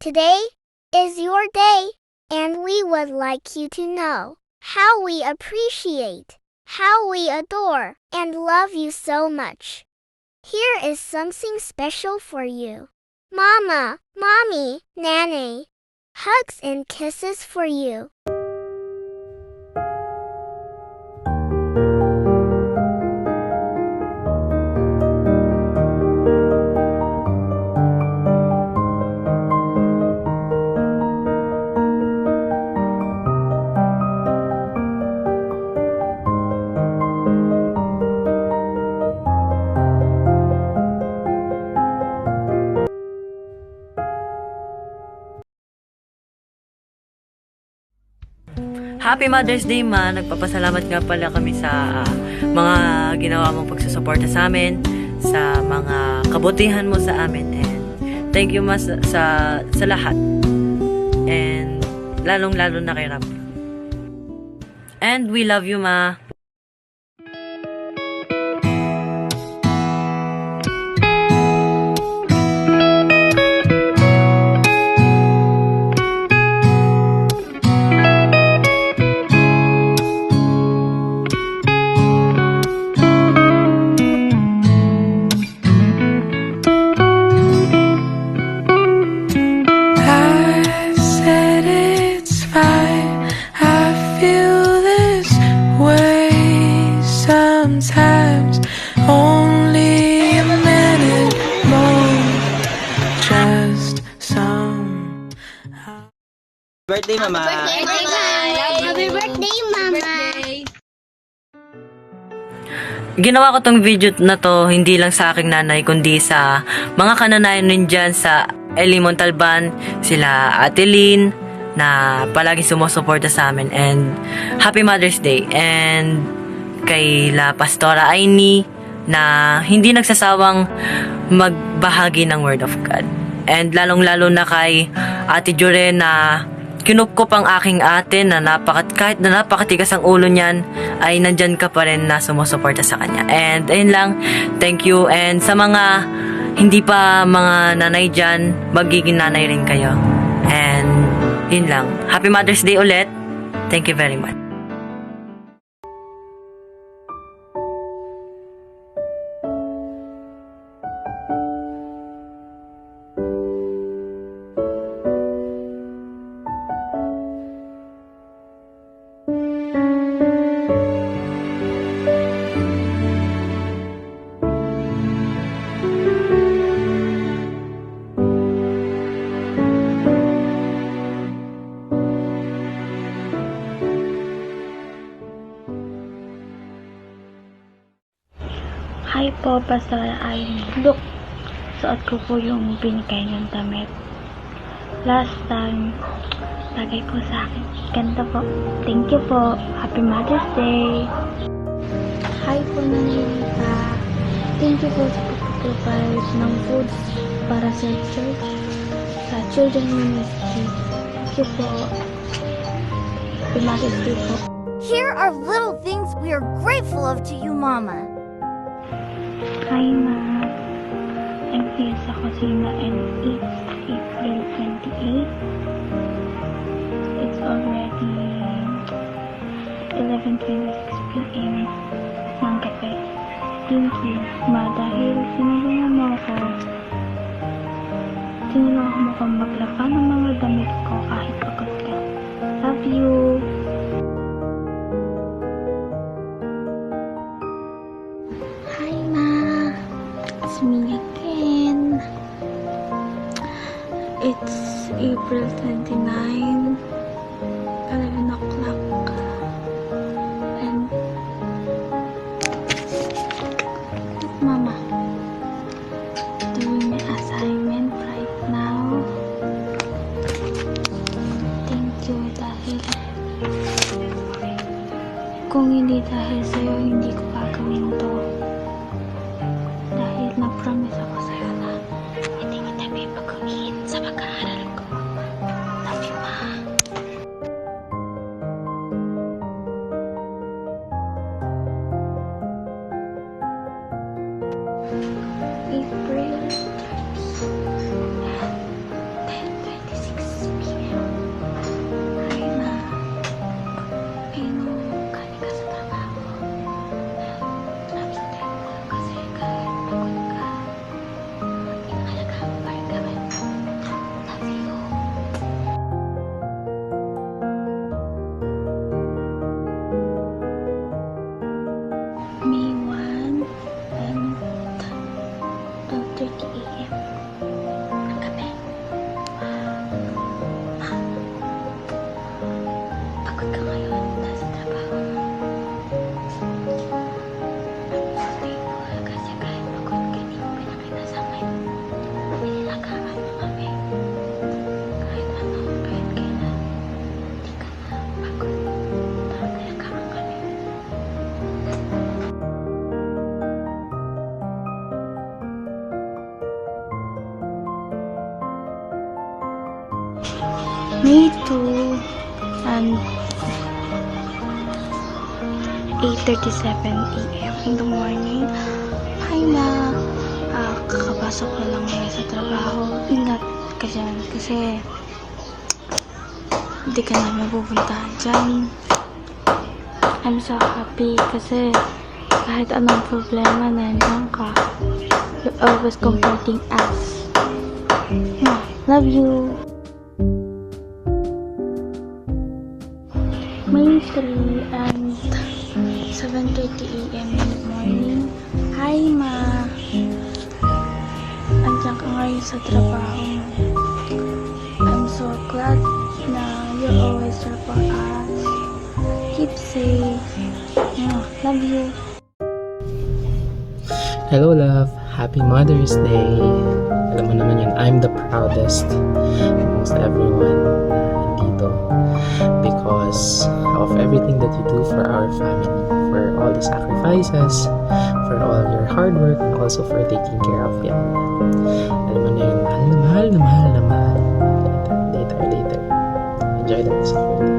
Today is your day, and we would like you to know how we appreciate, how we adore, and love you so much. Here is something special for you. Mama, Mommy, Nanny. Hugs and kisses for you. Happy Mother's Day, Ma. Nagpapasalamat nga pala kami sa mga ginawa mong pagsusuporta sa amin, sa mga kabutihan mo sa amin. And thank you, Ma, sa lahat. And lalong-lalo na kay Rap. And we love you, Ma. Sometimes only a minute more, just some. Birthday, Mama! Happy birthday, Mama! Ginawa ko tong video na to hindi lang sa aking nanay kundi sa mga kananayan rin dyan sa Eli Montalban, sila Ate Lynn na palagi sumusuporta sa amin, and Happy Mother's Day, and kay La Pastora Aini na hindi nagsasawang magbahagi ng Word of God, and lalong-lalo na kay Ate Jure na kinupkup ang aking ate na kahit na napakatigas ang ulo niyan ay nandyan ka pa rin na sumusuporta sa kanya. And ayun lang, thank you. And sa mga hindi pa mga nanay dyan, magiging nanay rin kayo. And yun lang, Happy Mother's Day ulit. Thank you very much. Hi po, Pastor Aini. Look, suot ko po yung binigay ng damit. Last time, tagay ko sa akin. Ganda po. Thank you po. Happy Mother's Day. Hi po, Nanita. Thank you po sa pag-provide ng foods para sa church, sa children ministry. Thank you po. Happy Mother's Day po. Here are little things we are grateful of to you, Mama. Hi, Ma. I'm here sa kusina and it's April 28. It's already 11:26 p.m. ng gabi. Thank you, Ma, dahil tinulungan mo ako akong maglaba ng mga damit ko kahit pagod ka. Love you! Hi, Ma. It's me again. It's April 29, 11 o'clock. And look, Mama. Doing my assignment right now. Thank you dahil kung hindi dahil sa'yo, hindi ko gagawin to. Dahil na-promise ako sa'yo na hindi kita pipaguhin sa pag-aaral ko. Love you, Ma. April 10:26 May 2 and 8:37 a.m. in the morning. Hi ma! Kakapasok ko lang ngayon sa trabaho. Ingat ka dyan kasi hindi ka na mapupuntahan dyan. I'm so happy kasi kahit anong problema nandiyan ka. You're always comforting us. Love you! May 3 and 7:30 a.m. in the morning. Hi ma! Andiyan ka ngayon sa trabaho mo. I'm so glad na you're always there for us. Keep safe. Love you. Hello love, happy Mother's Day. Alam mo naman yun, I'm the proudest amongst everyone na nandito because of everything that you do for our family, for all the sacrifices, for all your hard work, and also for taking care of Yan. Alam mo na yun, mahal na mahal. Later. Enjoy the rest of your day.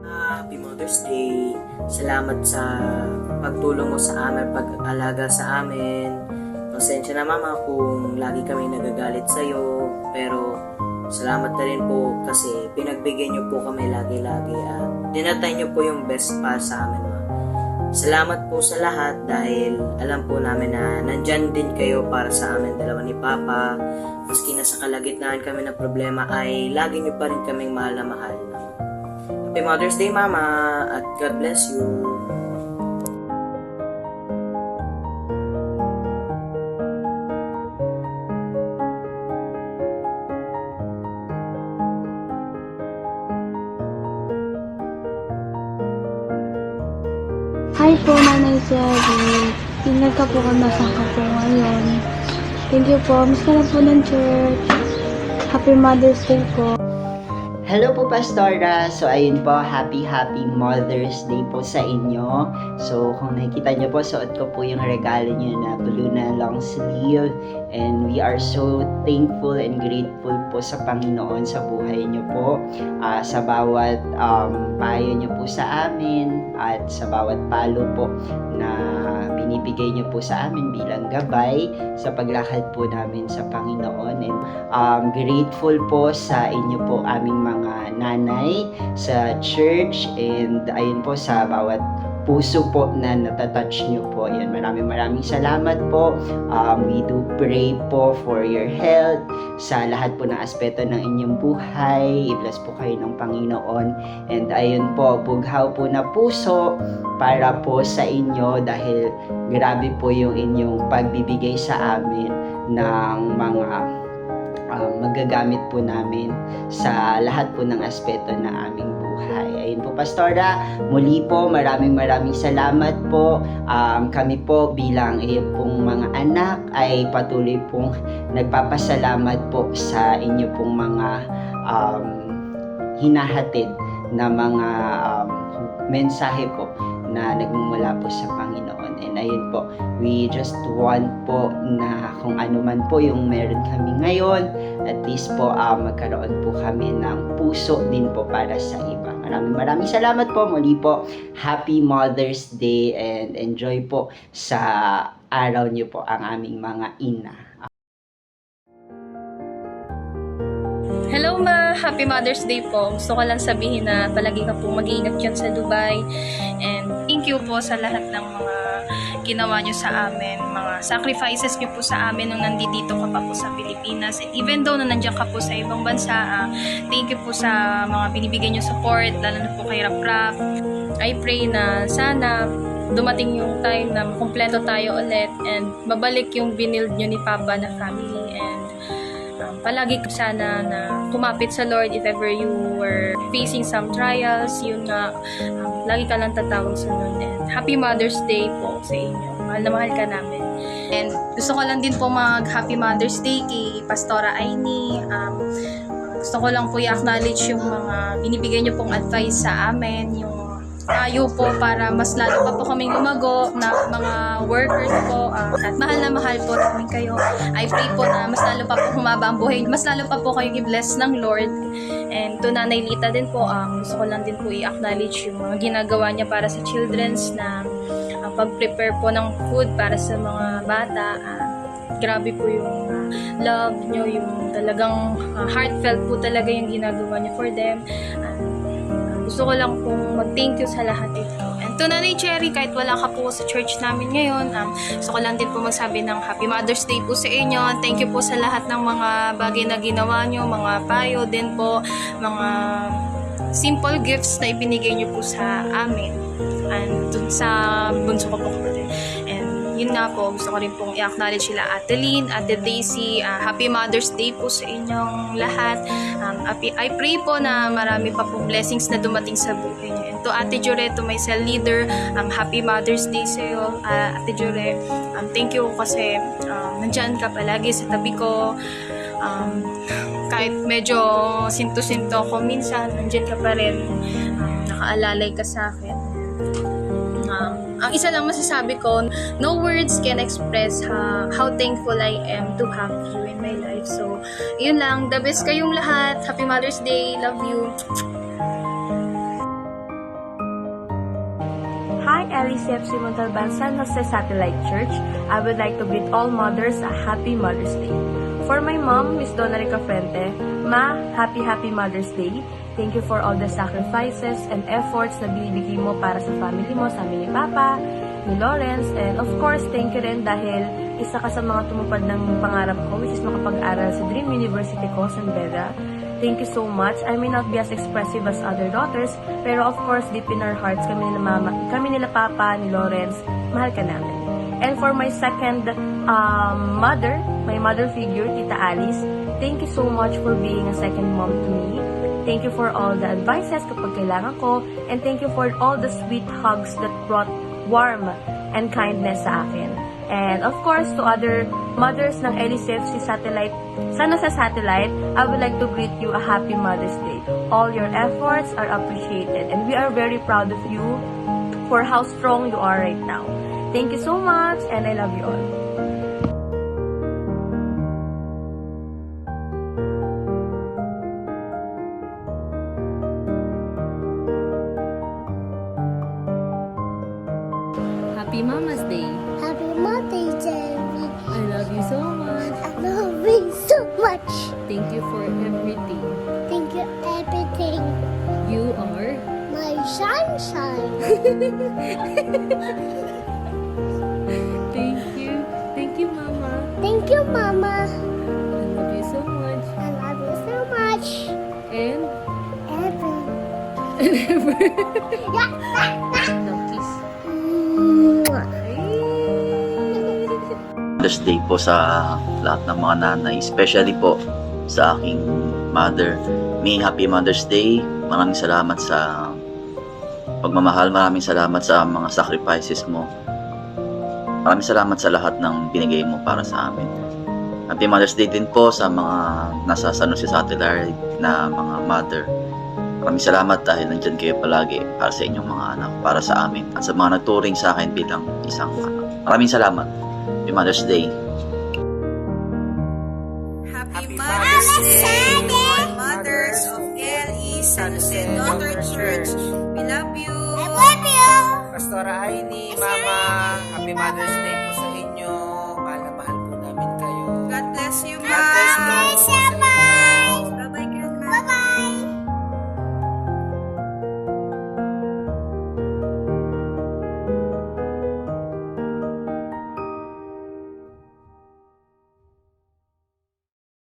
Happy Mother's Day. Salamat sa pagtulong mo sa amin, pag-alaga sa amin. Pasensya na mama kung lagi kami nagagalit sa'yo, pero salamat na rin po kasi pinagbigyan niyo po kami lagi-lagi at dinatay niyo po yung best para sa amin, ma. Salamat po sa lahat dahil alam po namin na nandyan din kayo para sa amin dalawa ni Papa. Maski na sa kalagitnaan kami ng problema ay lagi niyo pa rin kaming mahal na mahal. Happy Mother's Day, Mama, at God bless you. Hi po, Nanay Jerry. Ingat ka po kung nasaan ka po ngayon. Thank you po. Miss ka na po ng church. Happy Mother's Day po. Hello po, Pastora. So, ayun po, happy Mother's Day po sa inyo. So, kung nakikita nyo po, suot ko po yung regalo nyo na blue na long sleeve. And we are so thankful and grateful po sa Panginoon sa buhay nyo po. Sa bawat payo nyo po sa amin at sa bawat palo po na binibigay nyo po sa amin bilang gabay sa paglakad po namin sa Panginoon. And grateful po sa inyo po aming mga nanay sa church, and ayun po sa bawat puso po na natatouch nyo po. Yan, maraming salamat po. We do pray po for your health sa lahat po ng aspeto ng inyong buhay. I-bless po kayo ng Panginoon. And ayun po, bughaw po na puso para po sa inyo dahil grabe po yung inyong pagbibigay sa amin ng mga magagamit po namin sa lahat po ng aspeto ng aming buhay. Ayun po, Pastora, muli po maraming salamat po. Kami po bilang iyong pong mga anak ay patuloy pong nagpapasalamat po sa inyo pong mga hinahatid na mga mensahe po na nagmumula po sa Panginoon. And ayun po, we just want po na kung ano man po yung meron kami ngayon, at least po magkaroon po kami ng puso din po para sa iba. Maraming salamat po. Muli po, Happy Mother's Day and enjoy po sa araw niyo po ang aming mga ina. Hello ma! Happy Mother's Day po. Gusto ko lang sabihin na palagi ka po mag-iingat dyan sa Dubai. And thank you po sa lahat ng mga ginawa nyo sa amin. Mga sacrifices nyo po sa amin nung nandito ka pa po sa Pilipinas. And even though na nandiyan ka po sa ibang bansa, thank you po sa mga binibigay nyo support, lalo na po kay Rap. I pray na sana dumating yung time na kumpleto tayo ulit and babalik yung binild nyo ni Papa na family. And palagi ko sana na kumapit sa Lord if ever you were facing some trials, yun nga, lagi ka lang tatawag sa Lord. And Happy Mother's Day po sa inyo. Mahal na mahal ka namin. And gusto ko lang din po mag-Happy Mother's Day kay Pastora Aini. Gusto ko lang po i-acknowledge yung mga binibigay niyo pong advice sa amin, yung payo po para mas lalo pa po kaming lumago na mga workers po. At mahal na mahal po namin kayo. I pray po na mas lalo pa po humaba ang buhay. Mas lalo pa po kayo i-bless ng Lord. And to Nanay Lita din po, gusto ko lang din po i-acknowledge yung mga ginagawa niya para sa children's na pag-prepare po ng food para sa mga bata. Grabe po yung love nyo, yung talagang heartfelt po talaga yung ginagawa nyo for them. Gusto ko lang pong mag-thank you sa lahat ito. And to Nanay Cherry, kahit wala ka po sa church namin ngayon, gusto ko lang din po magsabi ng Happy Mother's Day po sa inyo. Thank you po sa lahat ng mga bagay na ginawa nyo, mga payo din po, mga simple gifts na ibinigay nyo po sa amin. And dun sa bunso ko po kapatid. And yun nga po, gusto ko rin pong i-acknowledge sila Ate Lynn, Ate Daisy. Happy Mother's Day po sa inyong lahat. I pray po na marami pa pong blessings na dumating sa buhay niyo. And to Ate Jure, to my cell leader, Happy Mother's Day sa iyo, Ate Jure. Thank you kasi nandyan ka palagi sa tabi ko. Kahit medyo sinto-sinto ako minsan, nandyan ka pa rin. Nakaalalay ka sa akin. Ang isa lang masasabi ko, no words can express how thankful I am to have you in my life. So, yun lang. The best kayong lahat. Happy Mother's Day. Love you. Hi, LCFC Montalban San Jose Satellite Church. I would like to greet all mothers a happy Mother's Day. For my mom, Miss Donna Rica Fuente, Ma, happy Mother's Day. Thank you for all the sacrifices and efforts na binibigay mo para sa family mo, sa amin ni Papa, ni Lawrence, and of course, thank you rin dahil isa ka sa mga tumupad ng pangarap ko, which is makapag-aral sa Dream University ko, San Beda. Thank you so much. I may not be as expressive as other daughters, pero of course, deep in our hearts, kami nila Mama, kami nila Papa, ni Lawrence, mahal ka namin. And for my second mother, my mother figure, Tita Alice, thank you so much for being a second mom to me. Thank you for all the advices kapag kailangan ko, and thank you for all the sweet hugs that brought warmth and kindness sa akin. And of course, to other mothers ng LCFC Satellite, San Jose Satellite, I would like to greet you a happy Mother's Day. All your efforts are appreciated, and we are very proud of you for how strong you are right now. Thank you so much, and I love you all. Happy Mama's Day. Happy Mother's Day. I love you so much. I love you so much. Thank you for everything. Thank you everything. You are My sunshine. Thank you. Thank you, Mama. Thank you, Mama. I love you so much. I love you so much. And Ever. ever. Yeah. No, kiss. Mwah. Mother's Day po sa lahat ng mga nanay, especially po sa aking mother. May Happy Mother's Day. Maraming salamat sa pagmamahal. Maraming salamat sa mga sacrifices mo. Maraming salamat sa lahat ng binigay mo para sa amin. Happy Mother's Day din po sa mga nasa San Jose Satellite na mga mother. Maraming salamat dahil nandyan kayo palagi para sa inyong mga anak, para sa amin, at sa mga nagturing sa akin bilang isang anak. Maraming salamat. Happy Mother's Day. Happy Mother's Day, all mothers of LE San Jose Daughter Church. We love you. I love you. Pastora Aini, Mama, Happy Mother's Day